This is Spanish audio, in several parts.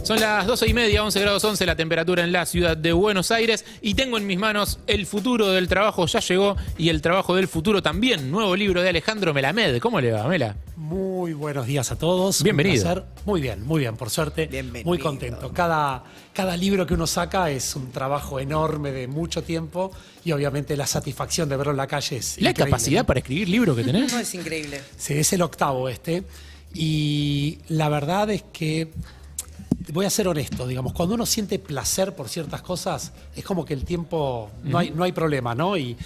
Son las 12:30, 11 grados 11 la temperatura en la ciudad de Buenos Aires y tengo en mis manos El futuro del trabajo ya llegó y El trabajo del futuro también, nuevo libro de Alejandro Melamed. ¿Cómo le va, Mela? Muy buenos días a todos. Bienvenido. Un placer. Muy bien, por suerte. Bienvenido. Muy contento. Cada libro que uno saca es un trabajo enorme de mucho tiempo y obviamente la satisfacción de verlo en la calle es ¿La increíble, capacidad ¿no? para escribir libros que tenés? No, es increíble. Sí, es el octavo este. Y la verdad es que, voy a ser honesto, digamos, cuando uno siente placer por ciertas cosas, es como que el tiempo, no hay problema, ¿no? Y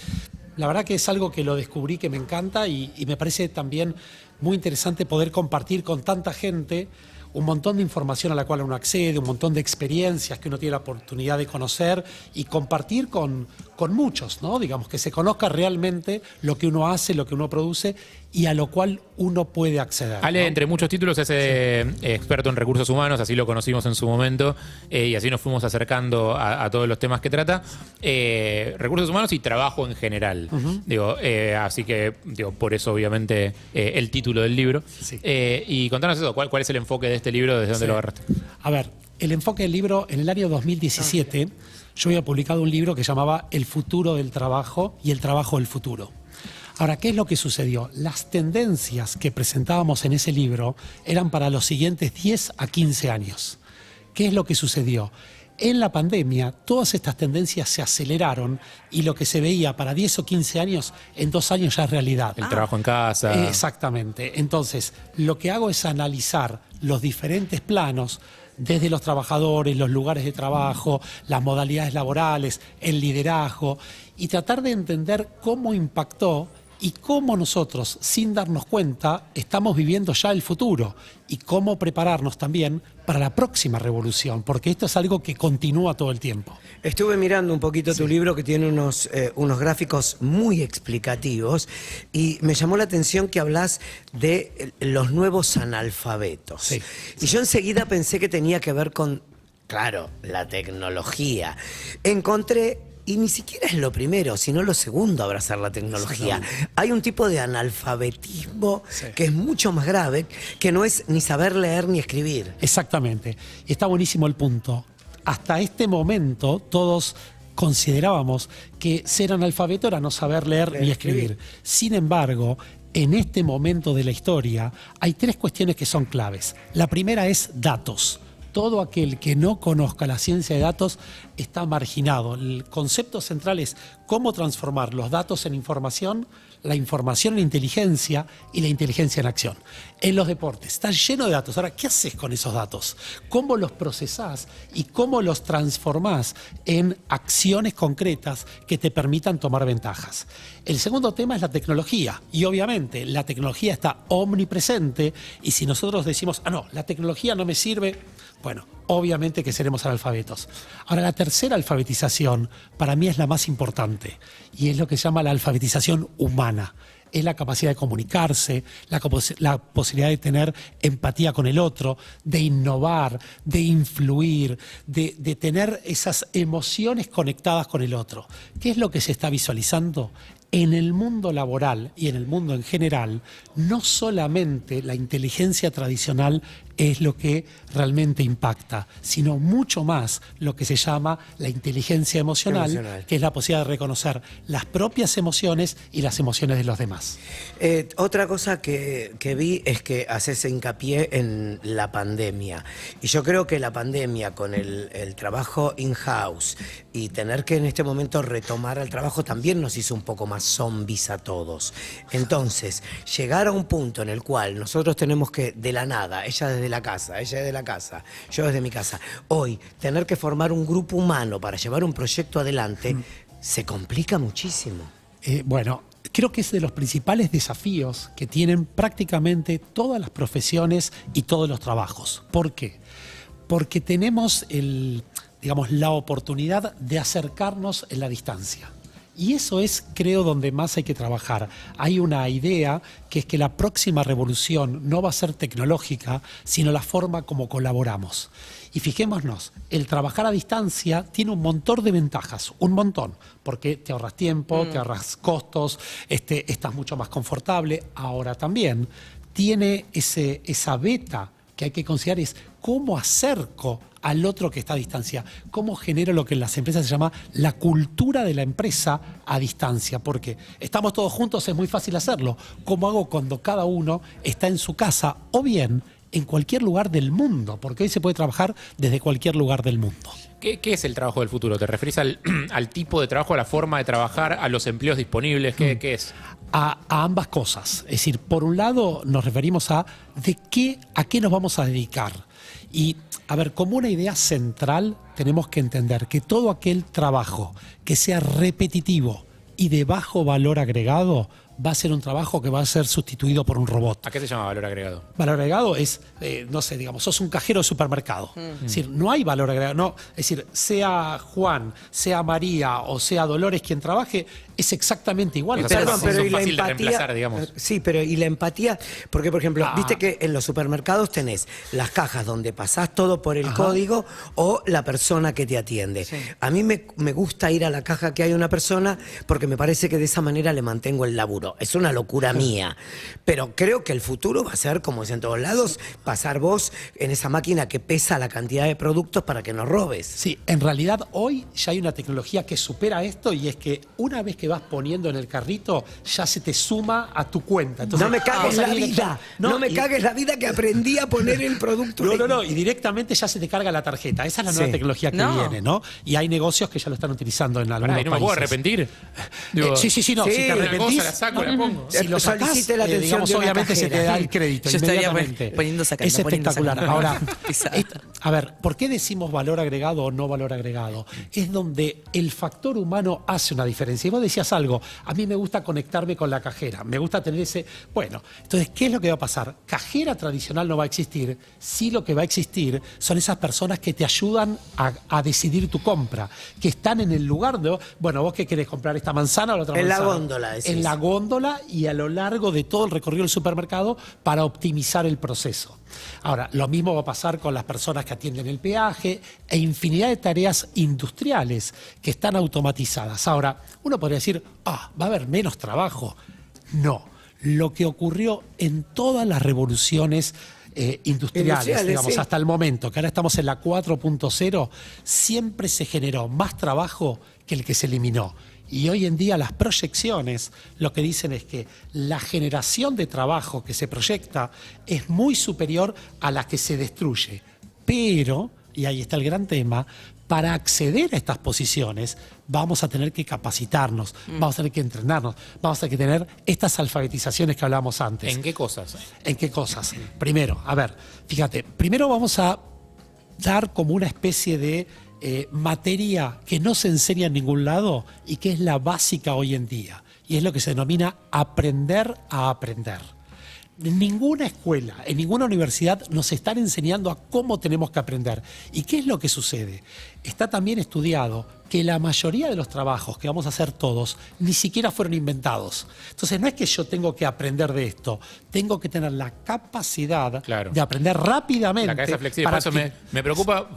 la verdad que es algo que lo descubrí que me encanta y me parece también muy interesante poder compartir con tanta gente un montón de información a la cual uno accede, un montón de experiencias que uno tiene la oportunidad de conocer y compartir con muchos, ¿no? Digamos, que se conozca realmente lo que uno hace, lo que uno produce y a lo cual uno puede acceder, Ale, ¿no? entre muchos títulos, es experto en recursos humanos, así lo conocimos en su momento, y así nos fuimos acercando a todos los temas que trata. Recursos humanos y trabajo en general. Así que, por eso, obviamente, el título del libro. Sí. Y contanos eso, ¿cuál es el enfoque de este libro? ¿Desde dónde Sí. lo agarraste? A ver, el enfoque del libro, en el año 2017, yo había publicado un libro que llamaba El futuro del trabajo y el trabajo del futuro. Ahora, ¿qué es lo que sucedió? Las tendencias que presentábamos en ese libro eran para los siguientes 10 a 15 años. ¿Qué es lo que sucedió? En la pandemia, todas estas tendencias se aceleraron y lo que se veía para 10 o 15 años, en 2 años ya es realidad. El trabajo en casa. Exactamente. Entonces, lo que hago es analizar los diferentes planos, desde los trabajadores, los lugares de trabajo, las modalidades laborales, el liderazgo, y tratar de entender cómo impactó y cómo nosotros, sin darnos cuenta, estamos viviendo ya el futuro y cómo prepararnos también para la próxima revolución, porque esto es algo que continúa todo el tiempo. Estuve mirando un poquito tu libro que tiene unos gráficos muy explicativos y me llamó la atención que hablas de los nuevos analfabetos. Sí. Y yo enseguida pensé que tenía que ver con, claro, la tecnología. Encontré... Y ni siquiera es lo primero, sino lo segundo, abrazar la tecnología. Hay un tipo de analfabetismo que es mucho más grave, que no es ni saber leer ni escribir. Exactamente. Y está buenísimo el punto. Hasta este momento todos considerábamos que ser analfabeto era no saber leer ni escribir. Sin embargo, en este momento de la historia hay 3 cuestiones que son claves. La primera es datos. Todo aquel que no conozca la ciencia de datos está marginado. El concepto central es cómo transformar los datos en información, la información en inteligencia y la inteligencia en acción. En los deportes está lleno de datos. Ahora, ¿qué haces con esos datos? ¿Cómo los procesás y cómo los transformás en acciones concretas que te permitan tomar ventajas? El segundo tema es la tecnología. Y obviamente la tecnología está omnipresente y si nosotros decimos, no, la tecnología no me sirve, bueno, obviamente que seremos analfabetos. Ahora, la tercera alfabetización para mí es la más importante y es lo que se llama la alfabetización humana. Es la capacidad de comunicarse, la posibilidad de tener empatía con el otro, de innovar, de influir, de tener esas emociones conectadas con el otro. ¿Qué es lo que se está visualizando? En el mundo laboral y en el mundo en general, no solamente la inteligencia tradicional es lo que realmente impacta, sino mucho más lo que se llama la inteligencia emocional, que es la posibilidad de reconocer las propias emociones y las emociones de los demás. Otra cosa que vi es que haces hincapié en la pandemia. Y yo creo que la pandemia con el trabajo in-house y tener que en este momento retomar el trabajo también nos hizo un poco más zombies a todos. Entonces, llegar a un punto en el cual nosotros tenemos que, de la nada, ella desde la casa, ella desde la casa, yo desde mi casa, hoy tener que formar un grupo humano para llevar un proyecto adelante, se complica muchísimo. Bueno, creo que es de los principales desafíos que tienen prácticamente todas las profesiones y todos los trabajos. ¿Por qué? Porque tenemos la oportunidad de acercarnos en la distancia. Y eso es, creo, donde más hay que trabajar. Hay una idea que es que la próxima revolución no va a ser tecnológica, sino la forma como colaboramos. Y fijémonos, el trabajar a distancia tiene un montón de ventajas, un montón, porque te ahorras tiempo, te ahorras costos, estás mucho más confortable. Ahora también tiene esa beta que hay que considerar es cómo acerco al otro que está a distancia, cómo genero lo que en las empresas se llama la cultura de la empresa a distancia, porque estamos todos juntos, es muy fácil hacerlo. ¿Cómo hago cuando cada uno está en su casa o bien en cualquier lugar del mundo? Porque hoy se puede trabajar desde cualquier lugar del mundo. ¿Qué es el trabajo del futuro? ¿Te referís al tipo de trabajo, a la forma de trabajar, a los empleos disponibles? ¿Qué es? A ambas cosas. Es decir, por un lado nos referimos a a qué nos vamos a dedicar. Y, a ver, como una idea central tenemos que entender que todo aquel trabajo que sea repetitivo y de bajo valor agregado va a ser un trabajo que va a ser sustituido por un robot. ¿A qué se llama valor agregado? Valor agregado es, no sé, digamos, sos un cajero de supermercado. Es decir, no hay valor agregado. No, es decir, sea Juan, sea María o sea Dolores quien trabaje, es exactamente igual. O sea, Perdón, pero son y la fácil de empatía, reemplazar, digamos. sí, pero y la empatía, porque por ejemplo, viste que en los supermercados tenés las cajas donde pasás todo por el código o la persona que te atiende. Sí. A mí me gusta ir a la caja que hay una persona porque me parece que de esa manera le mantengo el laburo. Es una locura mía, pero creo que el futuro va a ser, como es en todos lados, pasar vos en esa máquina que pesa la cantidad de productos para que no robes. Sí, en realidad hoy ya hay una tecnología que supera esto y es que una vez que vas poniendo en el carrito ya se te suma a tu cuenta. Entonces, No me cagues la vida, no me y- cagues la vida que aprendí a poner el producto. No, y directamente ya se te carga la tarjeta. Esa es la nueva Sí. tecnología que No. viene, ¿no? Y hay negocios que ya lo están utilizando en algunos Pará, ¿y no me puedo países. arrepentir? Sí, no, Sí, si te una arrepentís, cosa la saco, la pongo. si lo sacás, Solicite la atención digamos, de una obviamente se te cajera. da el crédito Yo estaría inmediatamente. poniendo, sacando, es poniendo, espectacular. sacando. Ahora, Pisada. a ver, ¿por qué decimos valor agregado o no valor agregado? Es donde el factor humano hace una diferencia. Y vos decías algo, a mí me gusta conectarme con la cajera, me gusta tener ese... Bueno, entonces, ¿qué es lo que va a pasar? Cajera tradicional no va a existir, sí lo que va a existir son esas personas que te ayudan a decidir tu compra, que están en el lugar de, bueno, vos qué querés comprar, esta manzana o la otra En la manzana. góndola, decís. En la góndola y a lo largo de todo el recorrido del supermercado para optimizar el proceso. Ahora, lo mismo va a pasar con las personas que atienden el peaje e infinidad de tareas industriales que están automatizadas. Ahora, uno podría decir, va a haber menos trabajo. No, lo que ocurrió en todas las revoluciones industriales, digamos, sí. hasta el momento, que ahora estamos en la 4.0, siempre se generó más trabajo que el que se eliminó. Y hoy en día las proyecciones lo que dicen es que la generación de trabajo que se proyecta es muy superior a la que se destruye. Pero, y ahí está el gran tema, para acceder a estas posiciones vamos a tener que capacitarnos, vamos a tener que entrenarnos, vamos a tener que tener estas alfabetizaciones que hablábamos antes. ¿En qué cosas? ¿En qué cosas? Primero, a ver, fíjate, primero vamos a dar como una especie de materia que no se enseña en ningún lado y que es la básica hoy en día. Y es lo que se denomina aprender a aprender. En ninguna escuela, en ninguna universidad nos están enseñando a cómo tenemos que aprender. ¿Y qué es lo que sucede? Está también estudiado que la mayoría de los trabajos que vamos a hacer todos ni siquiera fueron inventados. Entonces no es que yo tengo que aprender de esto, tengo que tener la capacidad Claro. de aprender rápidamente. La cabeza flexible. para Por eso que- me preocupa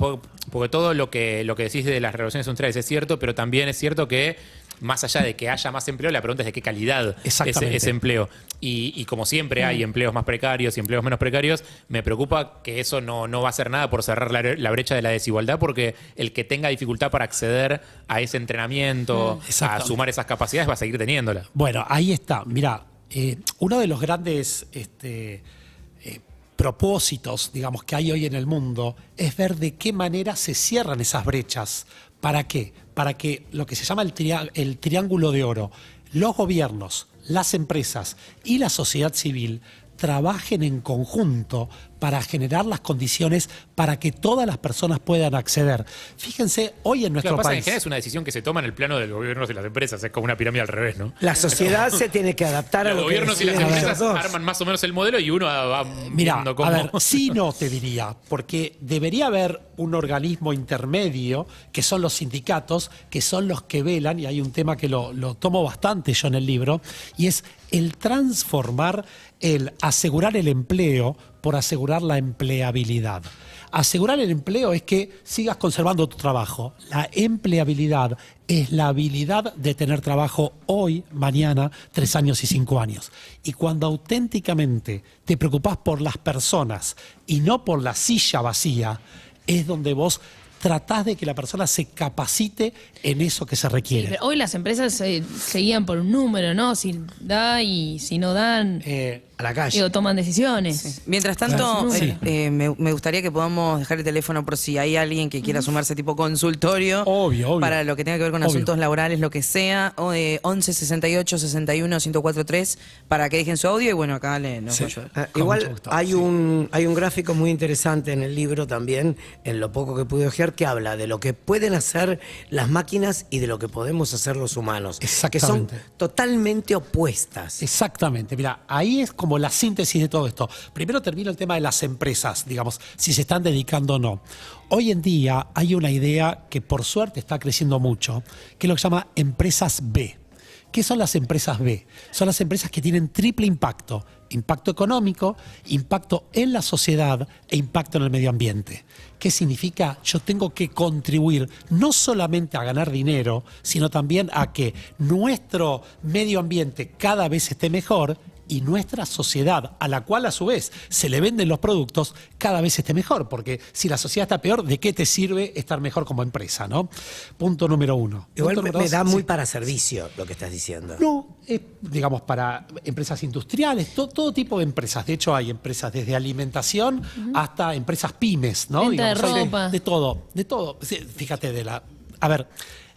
porque todo lo que decís de las revoluciones industriales es cierto, pero también es cierto que más allá de que haya más empleo, la pregunta es de qué calidad es Exactamente. ese empleo. Y como siempre hay empleos más precarios y empleos menos precarios, me preocupa que eso no va a hacer nada por cerrar la brecha de la desigualdad, porque el que tenga dificultad para acceder a ese entrenamiento, a Exactamente. sumar esas capacidades, va a seguir teniéndola. Bueno, ahí está. Mirá, uno de los grandes propósitos, digamos, que hay hoy en el mundo es ver de qué manera se cierran esas brechas. ¿Para qué? Para que lo que se llama el triángulo de oro, los gobiernos, las empresas y la sociedad civil trabajen en conjunto para generar las condiciones para que todas las personas puedan acceder. Fíjense, hoy en Lo nuestro que pasa es que en país... general es una decisión que se toma en el plano de los gobiernos y las empresas, es como una pirámide al revés, ¿no? La sociedad se tiene que adaptar a Los lo que gobiernos y las deciden empresas ellos dos. arman más o menos el modelo y uno va Mira, viendo cómo... a ver, sí no te diría, porque debería haber un organismo intermedio, que son los sindicatos, que son los que velan, y hay un tema que lo tomo bastante yo en el libro, y es el transformar, el asegurar el empleo por asegurar la empleabilidad. Asegurar el empleo es que sigas conservando tu trabajo. La empleabilidad es la habilidad de tener trabajo hoy, mañana, 3 años y 5 años. Y cuando auténticamente te preocupás por las personas y no por la silla vacía, es donde vos tratás de que la persona se capacite en eso que se requiere. Pero hoy las empresas se guían por un número, ¿no? Si da y si no dan, A la calle. digo, toman decisiones. Mientras tanto, Sí. me gustaría que podamos dejar el teléfono por si hay alguien que quiera sumarse tipo consultorio. Obvio. Para lo que tenga que ver con Obvio. asuntos laborales, lo que sea. 11 68 61 1043 para que dejen su audio y bueno, acá nos Sí. va a ayudar. Con mucho Igual gusto, hay sí. hay un gráfico muy interesante en el libro también, en lo poco que pude ojear, que habla de lo que pueden hacer las máquinas y de lo que podemos hacer los humanos. Que son Exactamente. totalmente opuestas. Exactamente, mira, ahí es como la síntesis de todo esto. Primero termino el tema de las empresas, digamos, si se están dedicando o no. Hoy en día hay una idea que por suerte está creciendo mucho, que es lo que se llama empresas B. ¿Qué son las empresas B? Son las empresas que tienen triple impacto. Impacto económico, impacto en la sociedad e impacto en el medio ambiente. ¿Qué significa? Yo tengo que contribuir no solamente a ganar dinero, sino también a que nuestro medio ambiente cada vez esté mejor y nuestra sociedad, a la cual a su vez se le venden los productos, cada vez esté mejor. Porque si la sociedad está peor, ¿de qué te sirve estar mejor como empresa, no? Punto número 1. Igual Punto número me 2, da muy sí. para servicio lo que estás diciendo. No, es, digamos, para empresas industriales, todo tipo de empresas. De hecho, hay empresas desde alimentación hasta empresas pymes, ¿no? Venta de hay ropa. de todo, de todo. Sí, fíjate, a ver,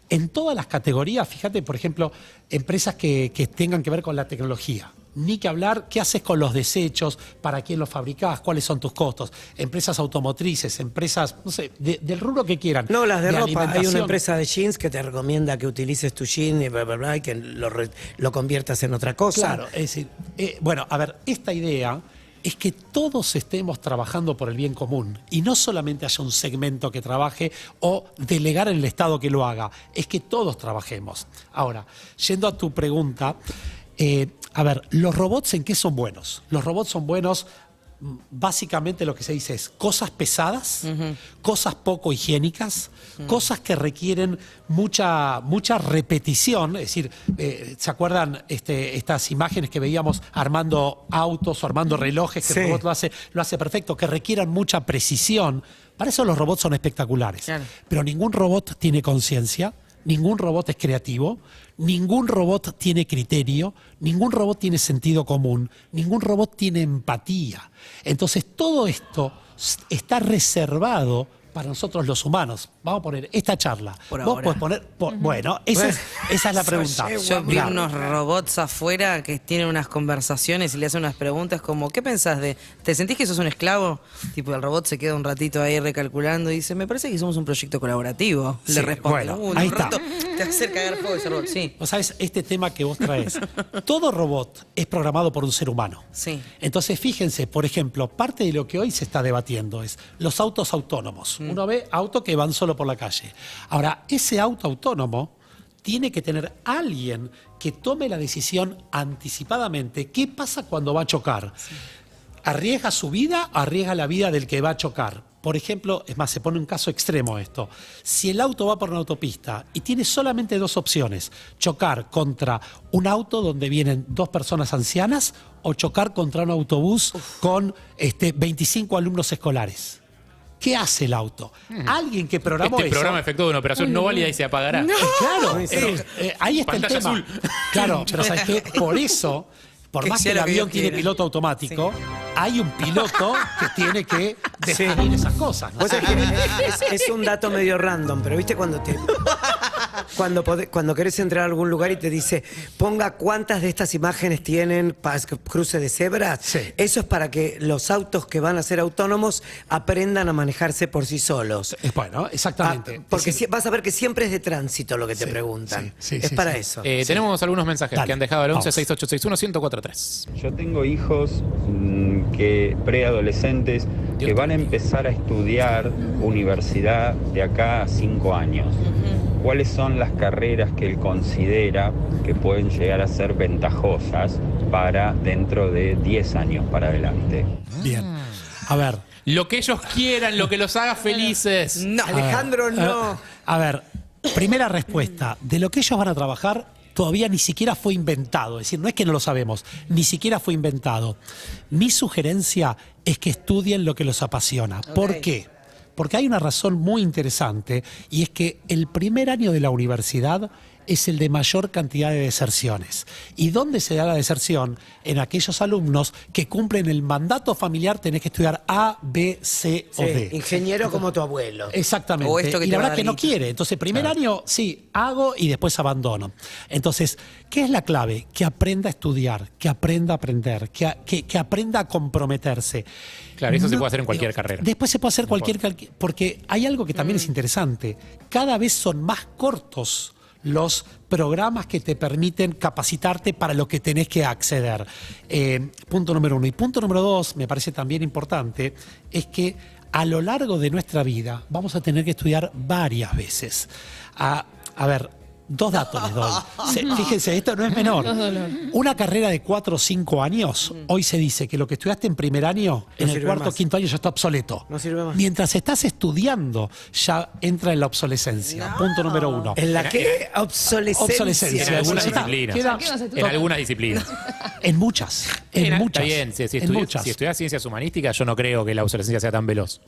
en todas las categorías, fíjate, por ejemplo, empresas que tengan que ver con la tecnología. Ni que hablar, ¿qué haces con los desechos? ¿Para quién los fabricás? ¿Cuáles son tus costos? Empresas automotrices, empresas, no sé, del rubro que quieran. No, las de ropa. Hay una alimentación. empresa de jeans que te recomienda que utilices tu jean y bla, bla, bla, y que lo conviertas en otra cosa. Claro, es decir, bueno, a ver, esta idea es que todos estemos trabajando por el bien común y no solamente haya un segmento que trabaje o delegar en el Estado que lo haga, es que todos trabajemos. Ahora, yendo a tu pregunta, a ver, ¿los robots en qué son buenos? Los robots son buenos, básicamente lo que se dice es cosas pesadas, cosas poco higiénicas, cosas que requieren mucha repetición. Es decir, ¿se acuerdan estas imágenes que veíamos armando autos o armando relojes? Que Sí. el robot lo hace perfecto, que requieran mucha precisión. Para eso los robots son espectaculares. Claro. Pero ningún robot tiene conciencia. Ningún robot es creativo, ningún robot tiene criterio, ningún robot tiene sentido común, ningún robot tiene empatía. Entonces todo esto está reservado para nosotros los humanos. Vamos a poner esta charla. Por Vos ahora. podés poner, bueno, esa es la pregunta. Yo vi Mirá, unos robots afuera que tienen unas conversaciones y le hacen unas preguntas como, ¿qué pensás de...? ¿Te sentís que sos un esclavo? Tipo, el robot se queda un ratito ahí recalculando y dice, me parece que somos un proyecto colaborativo. Sí, Le responde, bueno, en ahí un está. rato te hace cagar fuego ese robot. Sí, Vos sabés, este tema que vos traes, todo robot es programado por un ser humano. sí. Entonces, fíjense, por ejemplo, parte de lo que hoy se está debatiendo es los autos autónomos. Uno ve autos que van solo por la calle. Ahora, ese auto autónomo tiene que tener alguien que tome la decisión anticipadamente. ¿Qué pasa cuando va a chocar? ¿Arriesga su vida o arriesga la vida del que va a chocar? Por ejemplo, es más, se pone un caso extremo esto. Si el auto va por una autopista y tiene solamente dos opciones, chocar contra un auto donde vienen dos personas ancianas o chocar contra un autobús con 25 alumnos escolares. ¿Qué hace el auto? Alguien que programó Este eso. programa efectuó de una operación no válida y se apagará. Claro, Sí. ahí está el Pantalla tema. azul. Claro, pero ¿sabes qué? Por eso, por Que más que sea el lo que avión Dios tiene quiera. piloto automático, hay un piloto que tiene que definir esas cosas, ¿no? Vos sabés que es un dato medio random, pero viste cuando querés entrar a algún lugar y te dice ponga cuántas de estas imágenes tienen cruce de cebras. Sí. Eso es para que los autos que van a ser autónomos aprendan a manejarse por sí solos. Bueno, exactamente. Porque Es decir, vas a ver que siempre es de tránsito lo que te Sí, preguntan. sí, es sí, para sí. eso. Tenemos algunos mensajes Dale, que han dejado al vamos. 11 6861 1043. Yo tengo hijos que preadolescentes que van a empezar a estudiar universidad de acá a 5 años. ¿Cuáles son las carreras que él considera que pueden llegar a ser ventajosas para dentro de 10 años para adelante? bien. A ver, Lo que ellos quieran, lo que los haga felices. No. Alejandro, no. A ver, primera respuesta. De lo que ellos van a trabajar, todavía ni siquiera fue inventado. Es decir, no es que no lo sabemos, ni siquiera fue inventado. Mi sugerencia es que estudien lo que los apasiona. ¿Por qué? Porque hay una razón muy interesante, y es que el primer año de la universidad es el de mayor cantidad de deserciones. ¿Y dónde se da la deserción? En aquellos alumnos que cumplen el mandato familiar, tenés que estudiar A, B, C o D. Ingeniero como tu abuelo. Exactamente. O esto que y te la va a verdad dar que no guita. quiere. Entonces, primer año, sí, hago y después abandono. Entonces, ¿qué es la clave? Que aprenda a estudiar, que aprenda a aprender, que aprenda a comprometerse. Claro, eso se puede hacer en cualquier carrera. Después se puede hacer porque hay algo que también es interesante. Cada vez son más cortos los programas que te permiten capacitarte para lo que tenés que acceder. Punto número 1. Y punto número 2, me parece también importante, es que a lo largo de nuestra vida vamos a tener que estudiar varias veces. A ver, 2 datos les doy. Fíjense, esto no es menor. Una carrera de 4 o 5 años, hoy se dice que lo que estudiaste en primer año, en el sirve cuarto o más. quinto año ya está obsoleto. No sirve más. Mientras estás estudiando, ya entra en la obsolescencia. Punto número 1. ¿En la qué? Obsolescencia. Obsolescencia. En algunas Ya está. disciplinas. Queda- ¿Qué vas a En estudiar? algunas disciplinas. En muchas. En muchas. Está bien, si en estudias muchas. ciencias humanísticas, yo no creo que la obsolescencia sea tan veloz.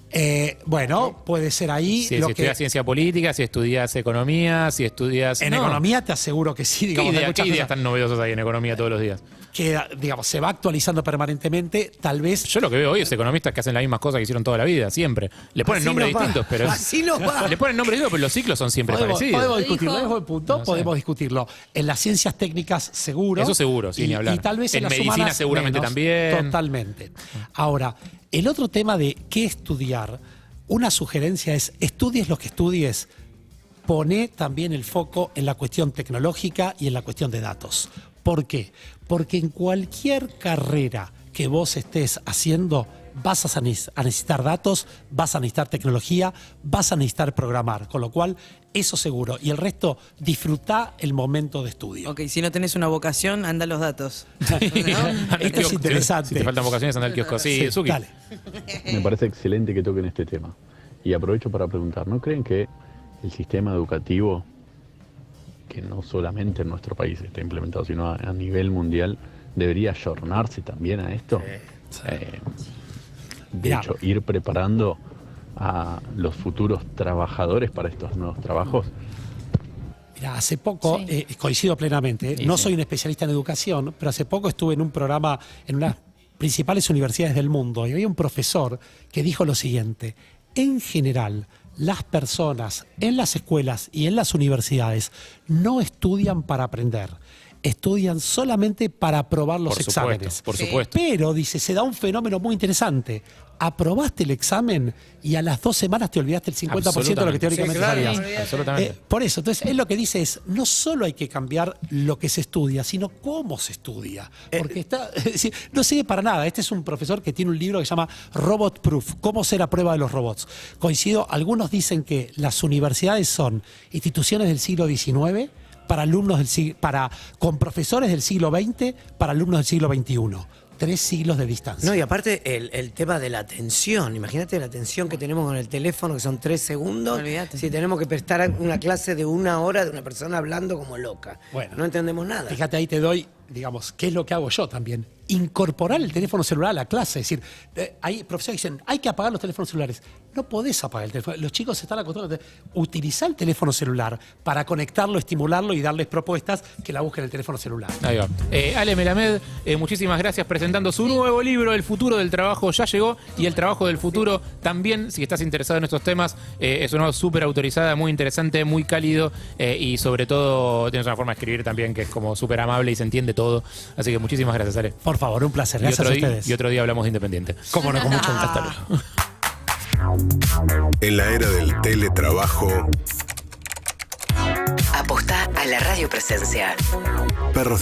Bueno, puede ser ahí. Si lo que, estudias ciencia política, si estudias economía, si estudias... en No. economía te aseguro que sí. ¿Qué Digamos, hay muchas ideas cosas tan novedosas hay en economía todos los días? que, digamos, se va actualizando permanentemente. Tal vez. Yo lo que veo hoy es economistas que hacen las mismas cosas que hicieron toda la vida, siempre. Le ponen Así nombres nos va. distintos, pero... Así nos va. Le ponen nombres distintos, pero los ciclos son siempre parecidos. Podemos discutirlo, Dijo- es buen punto, No sé. podemos discutirlo. En las ciencias técnicas, seguro. Eso seguro, sí, ni hablar. Y tal vez en En las medicina humanas, seguramente menos. también. Totalmente. Ahora, el otro tema de qué estudiar, una sugerencia es: estudies lo que estudies, poné también el foco en la cuestión tecnológica y en la cuestión de datos. ¿Por qué? Porque en cualquier carrera que vos estés haciendo, vas a necesitar datos, vas a necesitar tecnología, vas a necesitar programar. Con lo cual, eso seguro. Y el resto, disfrutá el momento de estudio. Ok, si no tenés una vocación, anda a los datos. Anda al Esto es kiosco. interesante. Si te faltan vocaciones, anda al kiosco. Sí, Suki. Dale. Me parece excelente que toquen este tema. Y aprovecho para preguntar, ¿no creen que el sistema educativo, que no solamente en nuestro país está implementado, sino a nivel mundial, debería ayornarse también a esto? De Mirá. hecho, ir preparando a los futuros trabajadores para estos nuevos trabajos. Mira, hace poco, Sí. coincido plenamente, Sí, no sí. soy un especialista en educación, pero hace poco estuve en un programa en unas principales universidades del mundo y había un profesor que dijo lo siguiente: en general, las personas en las escuelas y en las universidades no estudian para aprender, estudian solamente para aprobar los Por supuesto, exámenes. por supuesto. Pero, dice, se da un fenómeno muy interesante. Aprobaste el examen y a las 2 semanas te olvidaste el 50% de lo que teóricamente Sí, claro. sabías. Absolutamente. Por eso, entonces, él lo que dice es: no solo hay que cambiar lo que se estudia, sino cómo se estudia. Porque está, es decir, no sirve para nada. Este es un profesor que tiene un libro que se llama Robot Proof, cómo ser a prueba de los robots. Coincido, algunos dicen que las universidades son instituciones del siglo XIX para alumnos con profesores del siglo XX para alumnos del siglo XXI. 3 siglos de distancia. No, y aparte el tema de la atención. Imagínate la atención que tenemos con el teléfono, que son 3 segundos. Olvídate. Si tenemos que prestar una clase de 1 hora de una persona hablando como loca. Bueno. No entendemos nada. Fíjate, ahí te doy, digamos, qué es lo que hago yo también. Incorporar el teléfono celular a la clase. Es decir, hay profesores que dicen: hay que apagar los teléfonos celulares. No podés apagar el teléfono. Los chicos están acostumbrados a utilizar el teléfono celular para conectarlo, estimularlo y darles propuestas que la busquen en el teléfono celular. Ahí va. Ale Melamed, muchísimas gracias, presentando su nuevo libro, El futuro del trabajo ya llegó, y el trabajo del futuro también. Si estás interesado en estos temas, es una voz súper autorizada, muy interesante, muy cálido, y sobre todo tienes una forma de escribir también que es como súper amable y se entiende todo. Así que muchísimas gracias, Ale. Por favor, un placer. Gracias a ustedes. Y otro día hablamos de Independiente. Cómo no, con mucho gusto. Hasta luego. En la era del teletrabajo, Apostá a la radiopresencia. Perros de